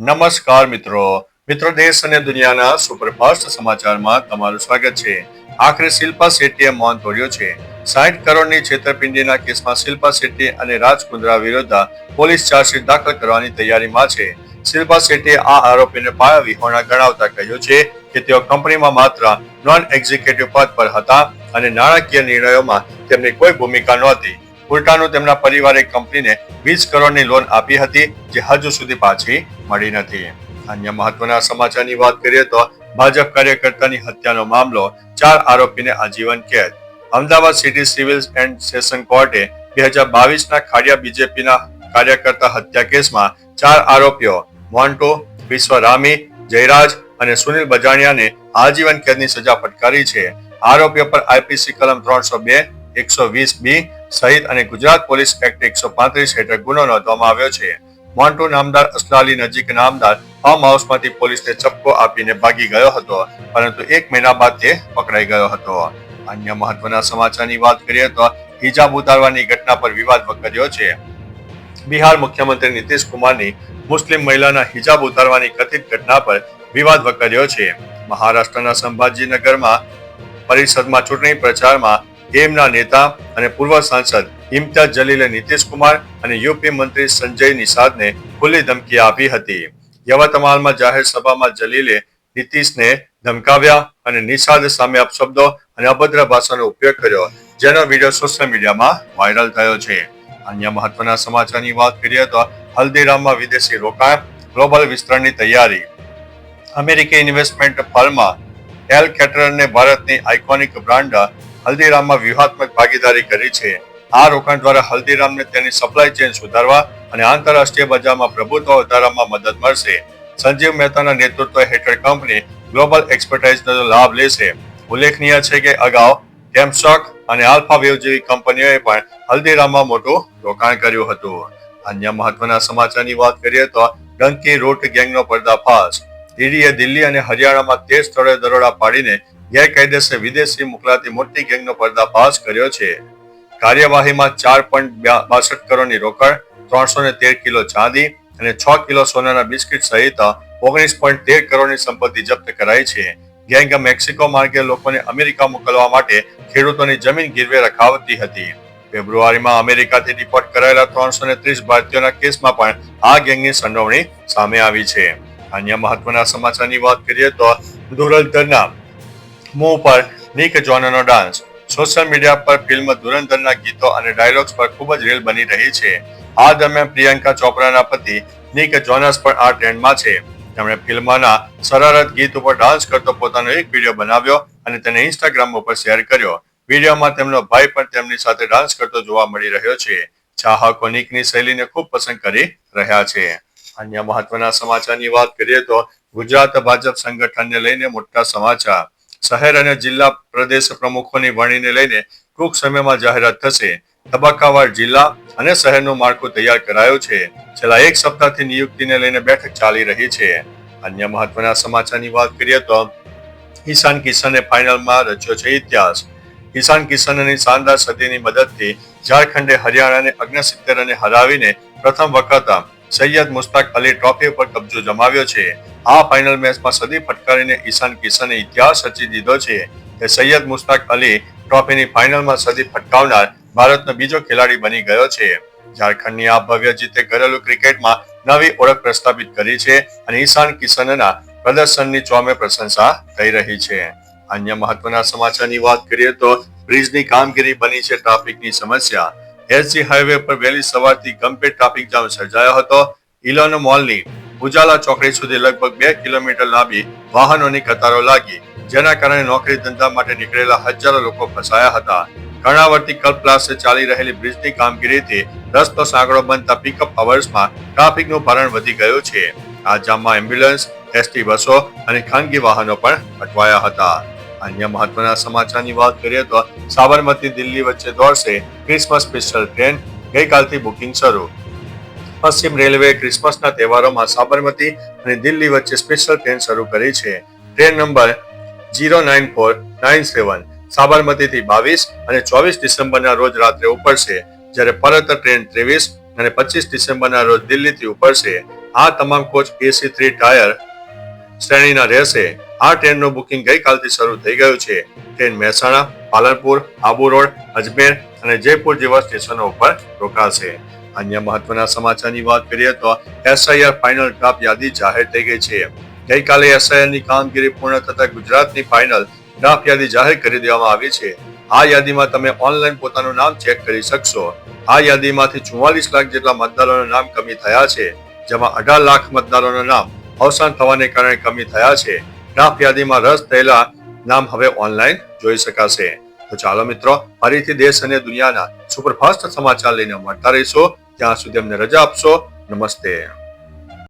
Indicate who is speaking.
Speaker 1: નમસ્કાર મિત્રો દેશ અને દુનિયાના સુપરફાસ્ટ સમાચારમાં તમારું સ્વાગત છે। આખરે શિલ્પા શેટ્ટીએ મૌન તોડ્યું છે। 60 કરોડની છેતરપિંડીના કેસમાં શિલ્પા શેટ્ટી અને રાજ કુંદ્રા વિરુદ્ધ પોલીસ ચાર્જશીટ દાખલ કરવાની તૈયારીમાં છે। શિલ્પા શેટ્ટીએ આ આરોપીને પાયા વિહોણા ગણાવતા કહ્યું છે કે તેઓ કંપનીમાં માત્ર નોન એક્ઝિક્યુટિવ પદ પર હતા અને નાણાકીય નિર્ણયોમાં તેમની કોઈ ભૂમિકા નહોતી। ઉલટાનું તેમના પરિવારે કંપનીને 20 કરોડની લોન આપી હતી, જે હજુ સુધી પાછી મળી નથી। અન્ય મહત્વના સમાચારની વાત કરીએ તો ભાજપ કાર્યકર્તાની હત્યાનો મામલો, 4 આરોપીને આજીવન કેદ। Ahmedabad city civil and session કોર્ટે 2022ના ખાડિયા બીજેપીના કાર્યકર્તા હત્યા કેસમાં 4 આરોપીઓ મોન્ટુ, વિશ્વરામી, જયરાજ અને સુનિલ બજાણિયાને આજીવન કેદની સજા ફટકારી છે। આરોપીઓ પર આઈપીસી કલમ 302, 120B સહિત અને ગુજરાત પોલીસ એક્ટ 135 હેઠળ ગુનો નોંધવામાં આવ્યો છે। મોન્ટુ નામદાર અસલાલી નજીક નામદાર ફાર્મ હાઉસમાંથી પોલીસને ચપ્પો આપીને ભાગી ગયો હતો, પરંતુ 1 મહિના બાદ તે પકડાઈ ગયો હતો। અન્ય મહત્વના સમાચારની વાત કરીએ તો હિજાબ ઉતારવાની ઘટના પર વિવાદ વકર્યો છે। બિહાર મુખ્યમંત્રી નીતિશ કુમારની મુસ્લિમ મહિલાના હિજાબ ઉતારવાની કથિત ઘટના પર વિવાદ વકર્યો છે। મહારાષ્ટ્રના સંભાજીનગરમાં પરિષદમાં ચૂંટણી પ્રચારમાં એમના નેતા અને પૂર્વ સાંસદ ઇમ્તિયાઝ જલીલે નીતિશ કુમાર અને યુપી મંત્રી સંજય નિષાદને ખુલ્લી ધમકી આપી હતી। યવતમાલમાં જાહેર સભામાં જલીલે નીતિશને ધમકાવ્યા અને નિષાદ સામે અપશબ્દો અને અભદ્ર ભાષાનો ઉપયોગ કર્યો, જેનો વિડીયો સોશિયલ મીડિયામાં વાયરલ થયો છે। અન્ય મહત્વના સમાચારની વાત કરીએ તો હલ્દીરામમાં વિદેશી રોકાણ, ગ્લોબલ વિસ્તરણની તૈયારી। અમેરિકી ઇન્વેસ્ટમેન્ટ ફર્મ એલ કેટરરને ભારતની આઇકોનિક બ્રાન્ડ હલ્દીરામમાં વ્યૂહાત્મક ભાગીદારી કરી છે। આ રોકાણ દ્વારા હલ્દીરામને તેની સપ્લાય ચેઇન સુધારવા અને આંતરરાષ્ટ્રીય બજારમાં પ્રભુત્વ વધારવામાં મદદ મળશે। સંજીવ મહેતાના નેતૃત્વ હેઠળ કંપની ગ્લોબલ એક્સપર્ટાઇઝનો લાભ લેશે। ઉલ્લેખનીય છે કે અગાઉ ટેમ્સ્ટોક અને આલ્ફાવેવ જેવી કંપનીઓએ પણ હલ્દીરામમાં મોટું રોકાણ કર્યું હતું। અન્ય મહત્વના સમાચારની વાત કરીએ તો ડંકી રૂટ ગેંગનો પર્દાફાશ। ઈડીએ દિલ્હી અને હરિયાણામાં 13 સ્થળોએ દરોડા પાડીને ગેરકાયદેસર વિદેશી મોકલાતી મોટી ગેંગનો પર્દાફાશ કર્યો છે। કાર્યવાહીમાં 4.62 કરોડની રોકડ, 313 કિલો ચાંદી અને 6 કિલો સોનાના બિસ્કિટ સહિત 19.13 કરોડની સંપત્તિ જપ્ત કરાઈ છે। ગેંગ મેક્સિકો માર્ગે લોકોને અમેરિકા મોકલવા માટે ખેડૂતોની જમીન ગીરવે રખાવતી હતી। ફેબ્રુઆરીમાં અમેરિકાથી ડિપોર્ટ કરાયેલા 330 ભારતીયોના કેસમાં પણ આ ગેંગની સંડોવણી સામે આવી છે। અન્ય મહત્વના સમાચારની વાત કરીએ તો ધુરંધરના મુંહ પર નિક જોનસનો ડાન્સ। સોશિયલ મીડિયા પર ફિલ્મ ધુરંધરના ગીતો અને ડાયલોગ્સ પર ખૂબ જ રીલ બની રહી છે। આ દરમિયાન પ્રિયંકા ચોપરાના પતિ નિક જોનસ પણ આ ટ્રેન્ડમાં છે। તેમણે ફિલ્મના શરારત ગીત ઉપર ડાન્સ કરતો પોતાનો એક વિડીયો બનાવ્યો અને તેને ઇન્સ્ટાગ્રામ ઉપર શેર કર્યો। વિડીયોમાં તેમનો ભાઈ પણ તેમની સાથે ડાન્સ કરતો જોવા મળી રહ્યો છે। ચાહકો નિકની શૈલીને ખૂબ પસંદ કરી રહ્યા છે। અન્ય મહત્વના સમાચારની વાત કરીએ તો ગુજરાત ભાજપ સંગઠનને લઈને મોટા સમાચાર। શહેર અને જિલ્લા પ્રદેશ પ્રમુખોની વરણીને લઈને ટૂંક સમયમાં જાહેરાત થશે। તબક્કાવાર જિલ્લા અને શહેરનું માળખું તૈયાર કરાયું છે। છેલ્લા 1 સપ્તાહથી નિયુક્તિને લઈને બેઠક ચાલી રહી છે। અન્ય મહત્વના સમાચારની વાત કરીએ તો ઈશાન કિશને ફાઇનલમાં રચ્યો છે ઇતિહાસ। ઈશાન કિશનની શાનદાર સદીની મદદથી ઝારખંડે હરિયાણાને 69 રને હરાવીને પ્રથમ વખત સૈયદ મુશ્તાક અલી ટ્રોફી પર કબજો જમાવ્યો છે। આ ફાઇનલ મેચમાં સદી ફટકારીને ઈશાન કિશને ઇતિહાસ રચી દીધો છે કે સૈયદ મુશ્તાક અલી ટ્રોફીની ફાઇનલમાં સદી ફટકાવનાર ભારતનો બીજો ખેલાડી બની ગયો છે। ઝારખંડની આ ભવ્ય જીતે ઘરેલુ ક્રિકેટમાં નવી ઓળખ પ્રસ્થાપિત કરી છે અને ઈશાન કિશનના પ્રદર્શનની ચોમે પ્રશંસા થઈ રહી છે। અન્ય મહત્વના સમાચારની વાત કરીએ તો બ્રિજની કામગીરી બની છે ટ્રાફિકની સમસ્યા। એસજી હાઈવે પર વહેલી સવારથી ગંભીર ટ્રાફિક જામ સર્જાયો હતો। ઇલોન મોલની ઉજાલા ચોકડી સુધી લગભગ 2 કિલોમીટર લાંબી વાહનોની કતારો લાગી, જેના કારણે નોકરી ધંધા માટે નીકળેલા હજારો લોકો ફસાયા હતા। કર્ણાવતી કલ્પલાસે ચાલી રહેલી બ્રિજની કામગીરીથી રસ્તો સાંકડો બનતા પિકઅપ અવર્સમાં ટ્રાફિકનું ભારણ વધી ગયું છે। આ જામમાં એમ્બ્યુલન્સ, એસટી બસો અને ખાનગી વાહનો પણ અટવાયા હતા। અન્ય મહત્વના સમાચારની વાત કરીએ તો સાબરમતી દિલ્હી વચ્ચે દોડશે ક્રિસમસ સ્પેશિયલ ટ્રેન। ગઈકાલથી બુકિંગ શરૂ। પશ્ચિમ રેલવે ક્રિસમસના તહેવારોમાં સાબરમતી અને દિલ્હી વચ્ચે સ્પેશિયલ ટ્રેન શરૂ કરી છે। ટ્રેન નંબર 09497 સાબરમતીથી 22 અને 24 ડિસેમ્બરના રોજ રાત્રે ઉપડશે, જ્યારે પરત ટ્રેન 23 અને 25 ડિસેમ્બરના રોજ દિલ્હીથી ઉપડશે। આ તમામ કોચ AC3 ટાયર શ્રેણીના રહેશે. આ ટ્રેનનું બુકિંગ ગઈકાલથી શરૂ થઈ ગયું છે. ટ્રેન મહેસાણા, પાલનપુર, આબુ રોડ, અજમેર અને જયપુર જેવા સ્ટેશનો ઉપર રોકાશે. અન્ય મહત્વના સમાચારની વાત કરીએ તો SIR ફાઇનલ ડ્રાફ્ટ યાદી જાહેર થઈ ગઈ છે. ગઈકાલે SIR ની કામગીરી પૂર્ણ થતા ગુજરાતની ફાઇનલ ડ્રાફ્ટ યાદી જાહેર કરી દેવામાં આવી છે. આ યાદીમાં તમે ઓનલાઈન પોતાનું નામ ચેક કરી શકશો. આ યાદીમાંથી 44 લાખ જેટલા મતદારોના નામ કમી થયા છે, જેમાં 18 લાખ મતદારોના નામ અવસાન થવાને કારણે કમી થયા છે. ડ્રાફ્ટ યાદીમાં રદ થયેલા નામ હવે ઓનલાઈન જોઈ શકાશે. તો ચાલો મિત્રો, ફરીથી દેશ અને દુનિયાના સુપરફાસ્ટ સમાચાર લઈને મળતા રહીશું. ત્યાં સુધી અમને રજા આપશો. નમસ્તે.